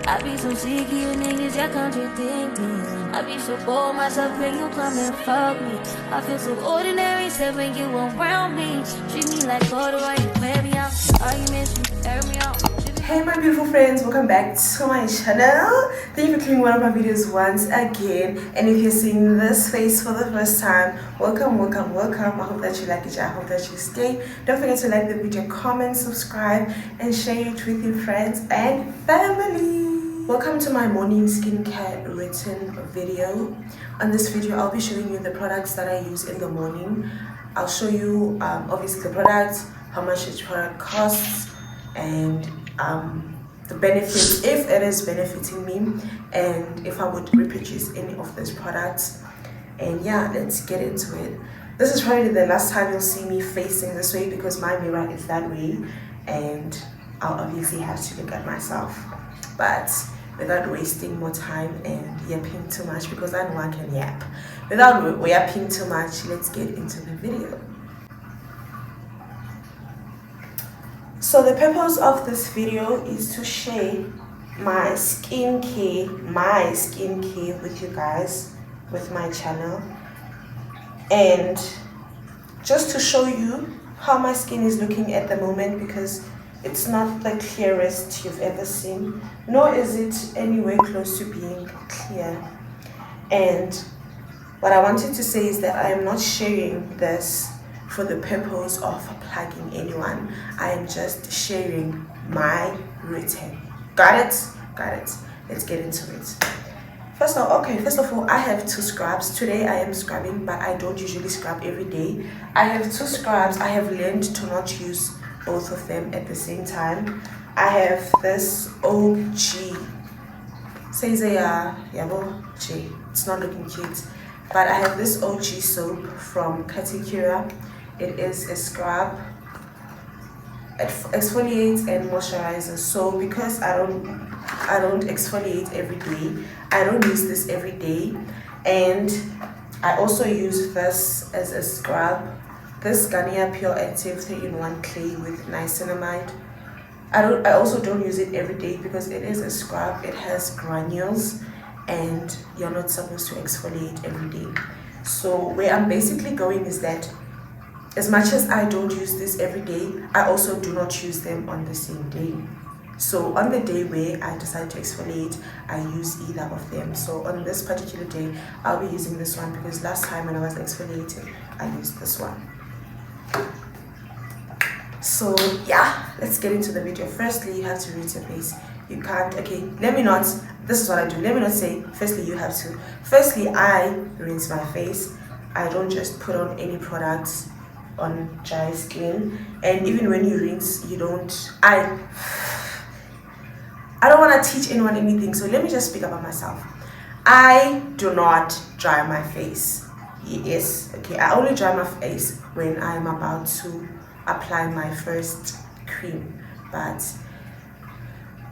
I be so sick of you niggas, y'all contradicting. I be so bold myself when you come and fuck me. I feel so ordinary, except when you around me. Treat me like water while you play me out. Arguments, you air me out. Hey my beautiful friends, welcome back to my channel. Thank you for clicking one of my videos once again. And if you're seeing this face for the first time, welcome. I hope that you like it. I hope that you stay. Don't forget to like the video, comment, subscribe, and share it with your friends and family. Welcome to my morning skincare routine video. On this video, I'll be showing you the products that I use in the morning. I'll show you obviously the products, how much each product costs, and the benefits, if it is benefiting me, and if I would repurchase any of these products. And yeah, let's get into it. This is probably the last time you'll see me facing this way because my mirror is that way, and I'll obviously have to look at myself. But without wasting more time and yapping too much, because I know I can yap. Without yapping too much, let's get into the video. So the purpose of this video is to share my skincare with you guys, with my channel, and just to show you how my skin is looking at the moment, because it's not the clearest you've ever seen, nor is it anywhere close to being clear. And what I wanted to say is that I am not sharing this for the purpose of plugging anyone. I am just sharing my routine. Got it? Let's get into it. First of all, I have two scrubs. Today I am scrubbing, but I don't usually scrub every day. I have two scrubs. I have learned to not use both of them at the same time. I have this OG. Says G. It's not looking cute, but I have this OG soap from Cuticura. It is a scrub. It exfoliates and moisturizes. So because I don't exfoliate every day, I don't use this every day. And I also use this as a scrub. This Garnier Pure Active 3-in-1 clay with niacinamide. I also don't use it every day because it is a scrub. It has granules and you're not supposed to exfoliate every day. So where I'm basically going is that as much as I don't use this every day, I also do not use them on the same day. So on the day where I decide to exfoliate, I use either of them. So on this particular day, I'll be using this one because last time when I was exfoliating, I used this one. So yeah, let's get into the video. Firstly, you have to rinse your face. You can't, this is what I do. Let me not say, firstly, you have to. Firstly, I rinse my face. I don't just put on any products on dry skin. And even when you rinse, I don't want to teach anyone anything, so let me just speak about myself. I do not dry my face. Yes, okay, I only dry my face when I'm about to apply my first cream. But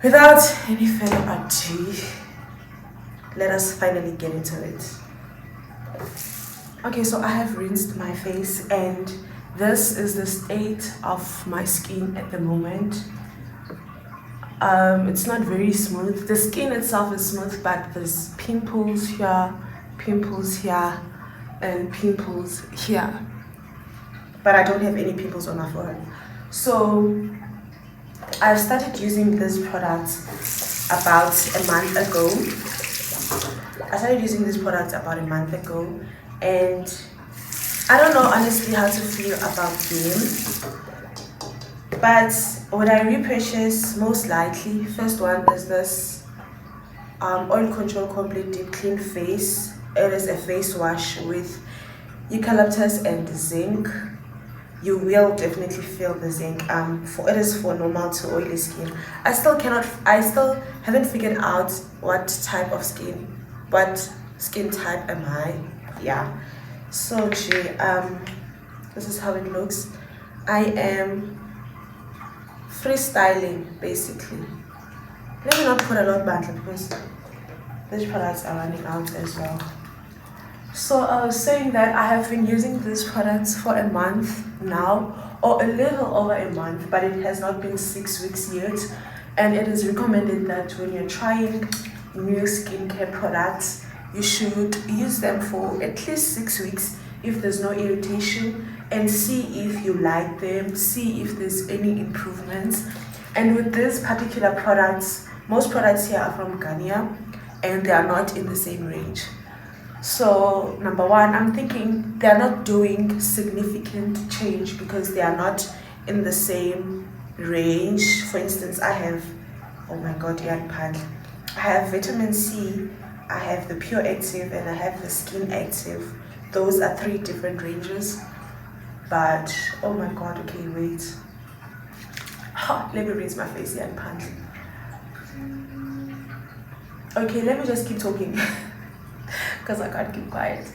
without any further ado, let us finally get into it. Okay, so I have rinsed my face, and this is the state of my skin at the moment. It's not very smooth. The skin itself is smooth, but there's pimples here, and pimples here. But I don't have any pimples on my forehead. So I've started using this product about a month ago. And I don't know honestly how to feel about them. But would I repurchase? Most likely. First one is this Oil Control Complete Deep Clean Face. It is a face wash with eucalyptus and zinc. You will definitely feel the zinc. It is for normal to oily skin. I still haven't figured out what skin type am I. Yeah. So this is how it looks. I am freestyling basically. Let me not put a lot of bundle because these products are running out as well. So I was saying that I have been using these products for a month now, or a little over a month, but it has not been 6 weeks yet. and it is recommended that when you're trying new skincare products, you should use them for at least 6 weeks if there's no irritation, and see if you like them, see if there's any improvements. And with these particular products, most products here are from Garnier and they are not in the same range. So number one, I'm thinking they're not doing significant change because they are not in the same range. For instance, I have, oh my god, I have vitamin C, I have the pure active, and I have the skin active. Those are 3 different ranges. But oh my god, okay, wait. Let me raise my face here and punch. Okay, let me just keep talking because I can't keep quiet.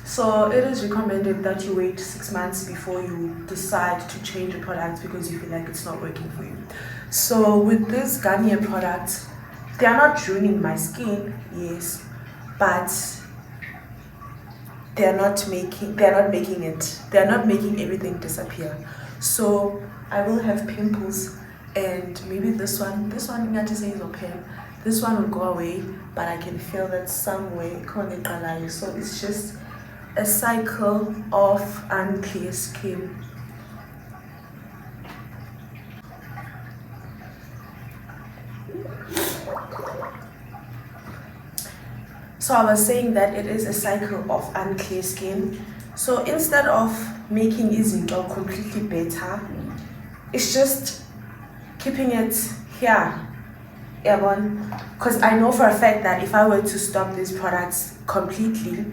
So it is recommended that you wait 6 months before you decide to change a product because you feel like it's not working for you. So with this Garnier product, they are not ruining my skin, yes, but they're not making everything disappear. So I will have pimples, and maybe this one I just say is open. This one will go away, but I can feel that somewhere. So it's just a cycle of unclear skin. So I was saying that it is a cycle of unclear skin. So instead of making izinto completely better, it's just keeping it here. Because I know for a fact that if I were to stop these products completely,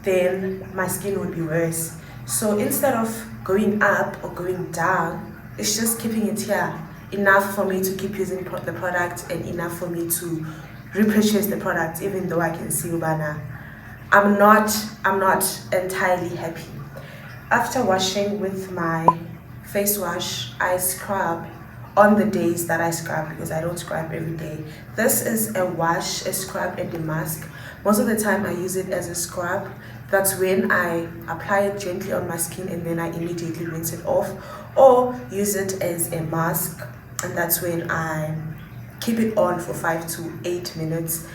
then my skin would be worse. So instead of going up or going down, it's just keeping it here. Enough for me to keep using the product and enough for me to repurchase the product, even though I can see Ubana. I'm not entirely happy. After washing with my face wash, I scrub on the days that I scrub because I don't scrub every day. This is a wash, a scrub, and a mask. Most of the time I use it as a scrub. That's when I apply it gently on my skin and then I immediately rinse it off, or use it as a mask, and that's when I keep it on for 5 to 8 minutes.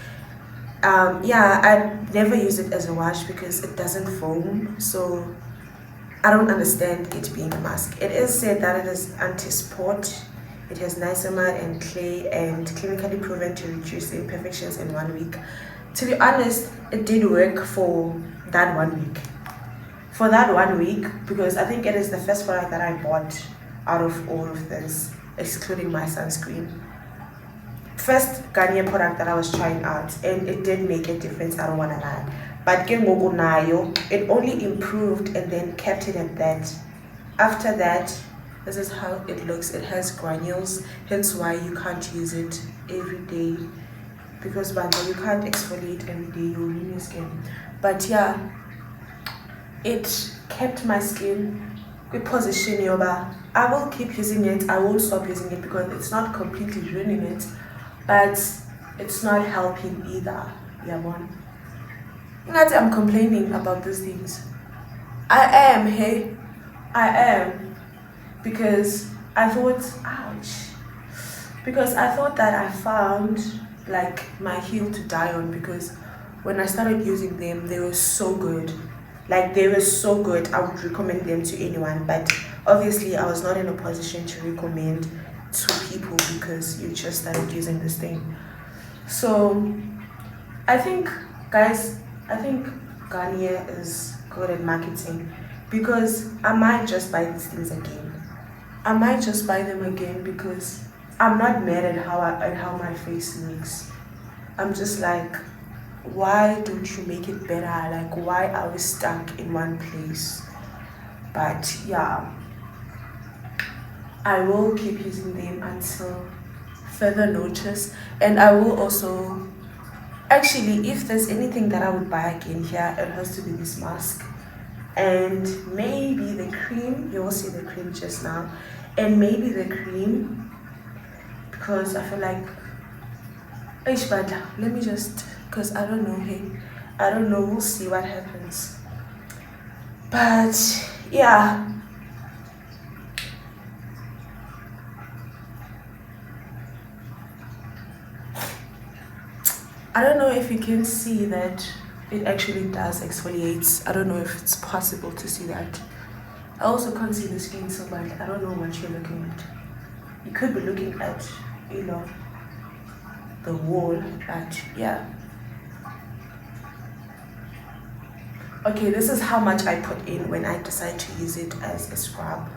I never use it as a wash because it doesn't foam, so I don't understand it being a mask. It is said that it is anti-spot. It has niacinamide and clay and clinically proven to reduce imperfections in 1 week. To be honest, it did work for that 1 week. For that 1 week, because I think it is the first product that I bought out of all of this, excluding my sunscreen. First Garnier product that I was trying out, and it did make a difference, I don't want to lie. But it only improved and then kept it at that. After that, this is how it looks. It has granules, hence why you can't use it every day, because you can't exfoliate every day, you'll ruin your skin. But yeah, it kept my skin good position. I will keep using it. I won't stop using it because it's not completely ruining it, but it's not helping either. I'm complaining about these things. I am, because I thought, because I thought that I found like my heel to die on, because when I started using them, they were so good. I would recommend them to anyone, but obviously I was not in a position to recommend to people because you just started using this thing. So I think, guys, Garnier is good at marketing, because I might just buy these things again. I might just buy them again because I'm not mad at how my face looks. I'm just like, why don't you make it better? Like, why are we stuck in one place? But yeah, I will keep using them until further notice, and I will also, actually, if there's anything that I would buy again here, it has to be this mask, and maybe the cream. You will see the cream just now, and maybe the cream, because I feel like, let me just, because I don't know, we'll see what happens. But yeah, I don't know if you can see that it actually does exfoliate. I don't know if it's possible to see that. I also can't see the screen so bad. I don't know what you're looking at. You could be looking at, you know, the wall, but yeah. Okay, this is how much I put in when I decide to use it as a scrub.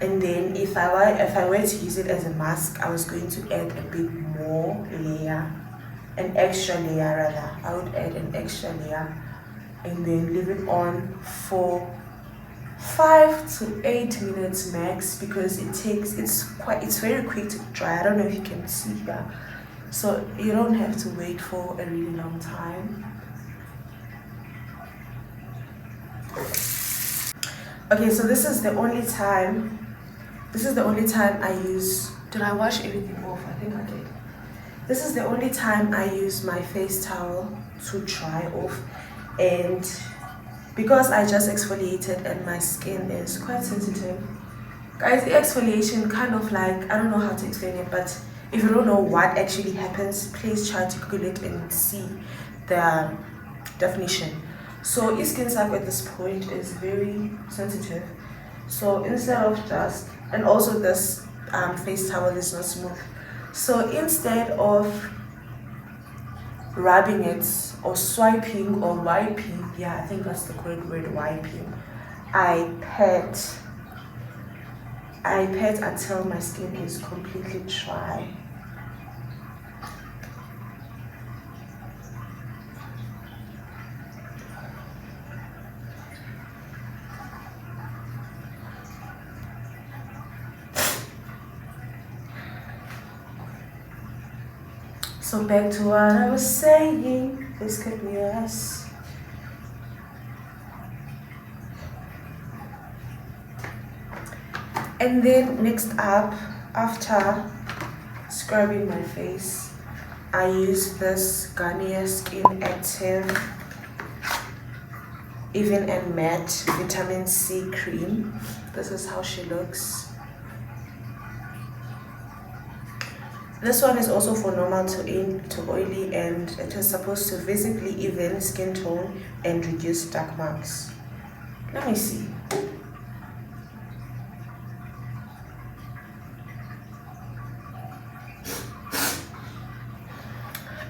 And then if I were to use it as a mask, I was going to add a bit more layer, an extra layer rather. I would add an extra layer and then leave it on for 5 to 8 minutes max, because it's very quick to dry. I don't know if you can see that. So you don't have to wait for a really long time. Okay, so this is the only time I use. Did I wash everything off? I think I did. This is the only time I use my face towel to dry off, and because I just exfoliated and my skin is quite sensitive. Guys, the exfoliation kind of like, I don't know how to explain it, but if you don't know what actually happens, please try to Google it and see the definition. So skin type at this point is very sensitive. So instead of just, and also this face towel is not smooth. So instead of rubbing it or swiping or wiping, yeah, I think that's the correct word, wiping, I pat until my skin is completely dry. So back to what I was saying, this could be us. And then next up, after scrubbing my face, I use this Garnier Skin Active Even and Matte Vitamin C Cream. This is how she looks. This one is also for normal to oily, and it is supposed to visibly even skin tone and reduce dark marks. Let me see.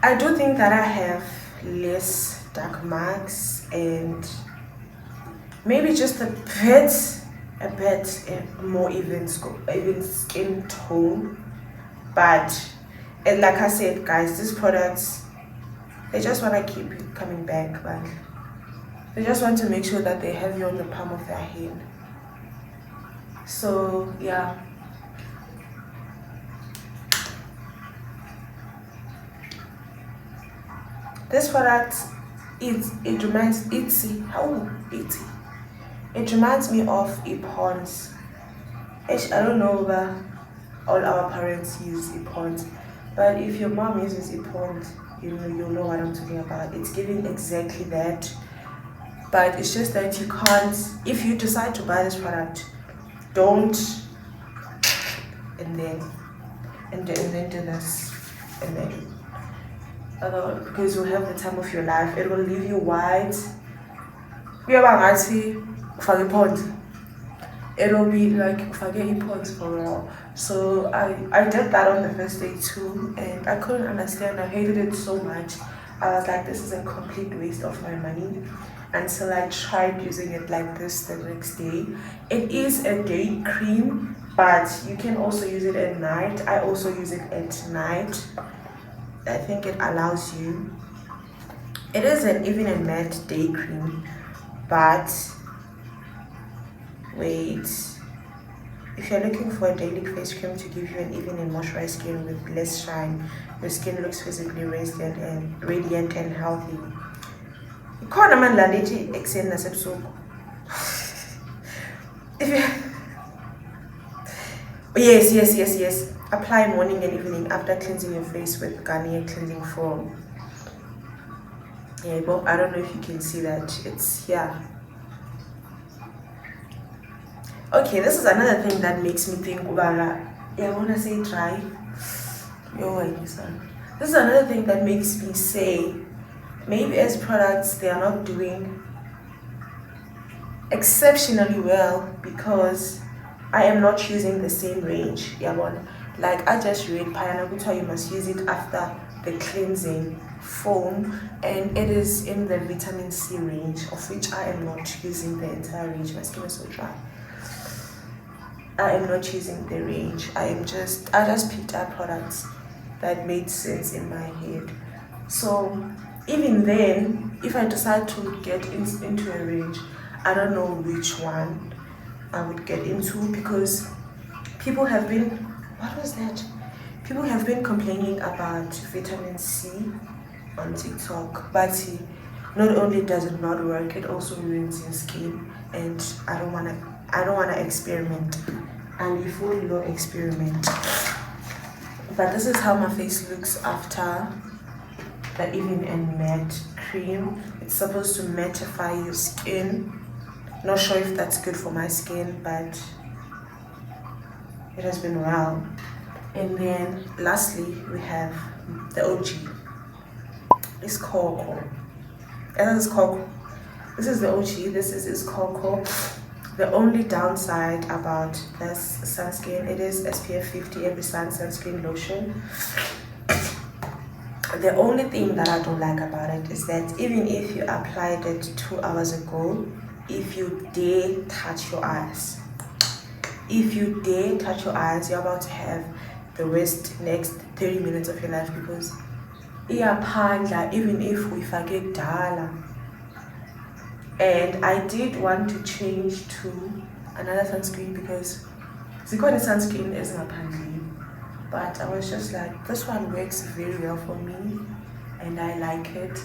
I do think that I have less dark marks and maybe just a bit more even skin tone. But like I said, guys, these products, they just want to keep you coming back, but they just want to make sure that they have you on the palm of their hand. So yeah, this product it reminds it reminds me of Epons. I don't know but all our parents use Epons, but if your mom uses Epons, you'll know what I'm talking about. It's giving exactly that, but it's just that you can't. If you decide to buy this product, don't and then do this and then because you'll have the time of your life. It will leave you white. It'll be like forget Epons for real. So I did that on the first day too, and I couldn't understand. I hated it so much. I was like, this is a complete waste of my money, until I tried using it like this the next day. It is a day cream, but you can also use it at night. I also use it at night. I think it allows you. It is an even and matte day cream, but wait. If you're looking for a daily face cream to give you an even and moisturized skin with less shine, your skin looks physically radiant and healthy. Khona manje la lithi ekuseni nasebusuku. Yes. Apply morning and evening after cleansing your face with Garnier cleansing foam. Yeah, but I don't know if you can see that. It's here. Okay, this is another thing that makes me think about I want to say dry. This This is another thing that makes me say maybe as products they are not doing exceptionally well because I am not using the same range. Yeah, one. Like I just read Pineapple, you must use it after the cleansing foam, and it is in the vitamin C range, of which I am not using the entire range. My skin is so dry. I am not using the range. I just picked up products that made sense in my head. So even then, if I decide to get into a range, I don't know which one I would get into because people have been, what was that? People have been complaining about vitamin C on TikTok, but not only does it not work, it also ruins your skin, and I don't wanna experiment. And if we will experiment. But this is how my face looks after the Even and Matte cream. It's supposed to mattify your skin. Not sure if that's good for my skin, but it has been well. And then lastly, we have the OG. It's Coco. And this is Coco. This is the OG. This is Coco. The only downside about this sunscreen, it is SPF 50 every sunscreen lotion. The only thing that I don't like about it is that even if you applied it 2 hours ago, if you dare touch your eyes, you're about to have the next 30 minutes of your life because even if we forget dala. And I did want to change to another sunscreen because Zikoni sunscreen isn't a pandemic. But I was just like, this one works very well for me and I like it.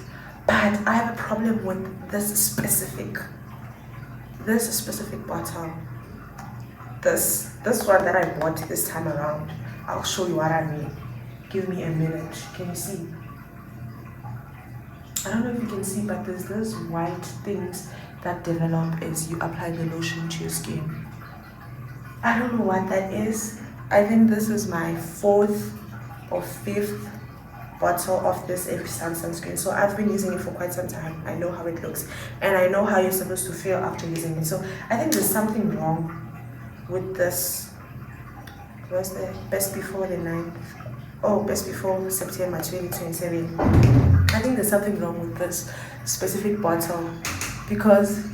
But I have a problem with this specific bottle. This one that I bought this time around. I'll show you what I mean. Give me a minute. Can you see? I don't know if you can see, but there's those white things that develop as you apply the lotion to your skin. I don't know what that is. I think this is my 4th or 5th bottle of this every sunscreen. So I've been using it for quite some time. I know how it looks and I know how you're supposed to feel after using it. So I think there's something wrong with this. What's the best before the 9th? Oh, best before September 2027. I think there's something wrong with this specific bottle because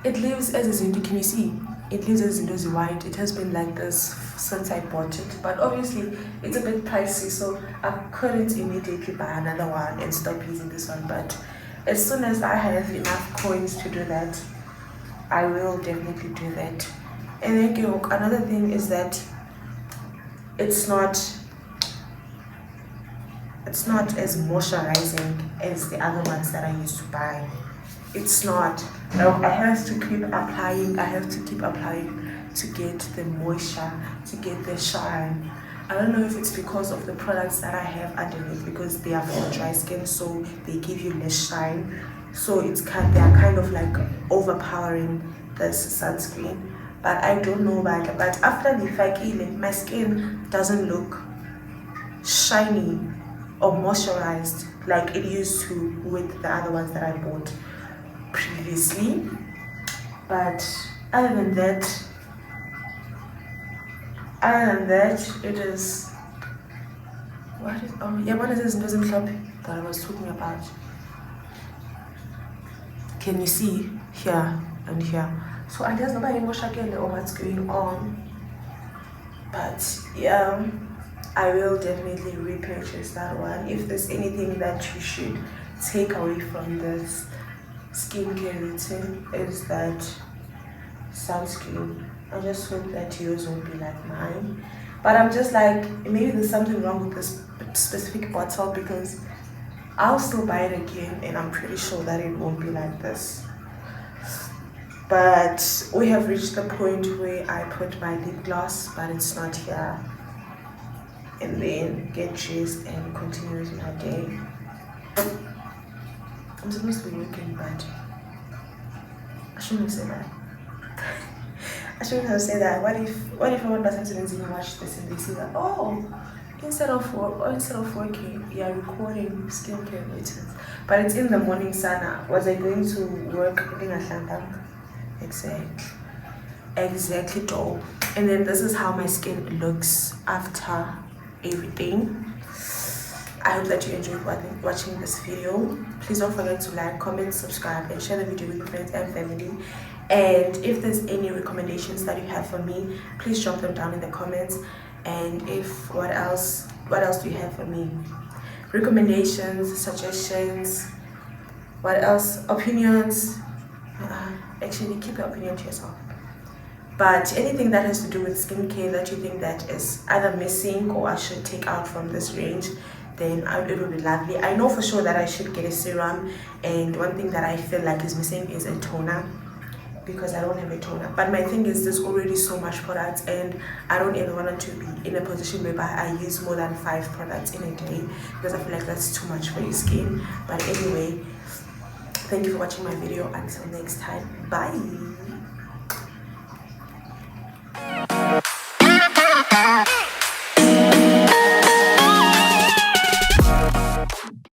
it leaves as a can you see? It leaves as a white. It has been like this since I bought it, but obviously it's a bit pricey, so I couldn't immediately buy another one and stop using this one. But as soon as I have enough coins to do that, I will definitely do that. And then another thing is that it's not as moisturizing as the other ones that I used to buy. It's not. I have to keep applying to get the moisture, to get the shine. I don't know if it's because of the products that I have underneath because they are for dry skin, so they give you less shine. So they are kind of like overpowering this sunscreen. But I don't know about it. But after the fakile, my skin doesn't look shiny or moisturized like it used to with the other ones that I bought previously. But other than that, it is what is this that I was talking about. Can you see here and here? So I guess nobody knows what's going on. But yeah, I will definitely repurchase that one. If there's anything that you should take away from this skincare routine, is that sunscreen. I just hope that yours won't be like mine. But I'm just like, maybe there's something wrong with this specific bottle because I'll still buy it again and I'm pretty sure that it won't be like this. But we have reached the point where I put my lip gloss, but it's not here. And then get dressed and continue with my day. I'm supposed to be working, but I shouldn't have said that. I shouldn't have said that. What if someone doesn't even watch this and they see that, oh, instead of working, we are recording skincare routines. But it's in the morning, Sana. Was I going to work? Exactly, doll. And then this is how my skin looks after everything. I hope that you enjoyed watching this video. Please don't forget to like, comment, subscribe, and share the video with your friends and family. And if there's any recommendations that you have for me, please drop them down in the comments. And if what else do you have for me? Recommendations, suggestions, what else? Opinions. Actually, keep your opinion to yourself. But anything that has to do with skincare that you think that is either missing or I should take out from this range, then it will be lovely. I know for sure that I should get a serum, and one thing that I feel like is missing is a toner, because I don't have a toner. But my thing is, there's already so much products, and I don't ever want to be in a position whereby I use more than 5 products in a day, because I feel like that's too much for your skin. But anyway, thank you for watching my video. Until next time, bye.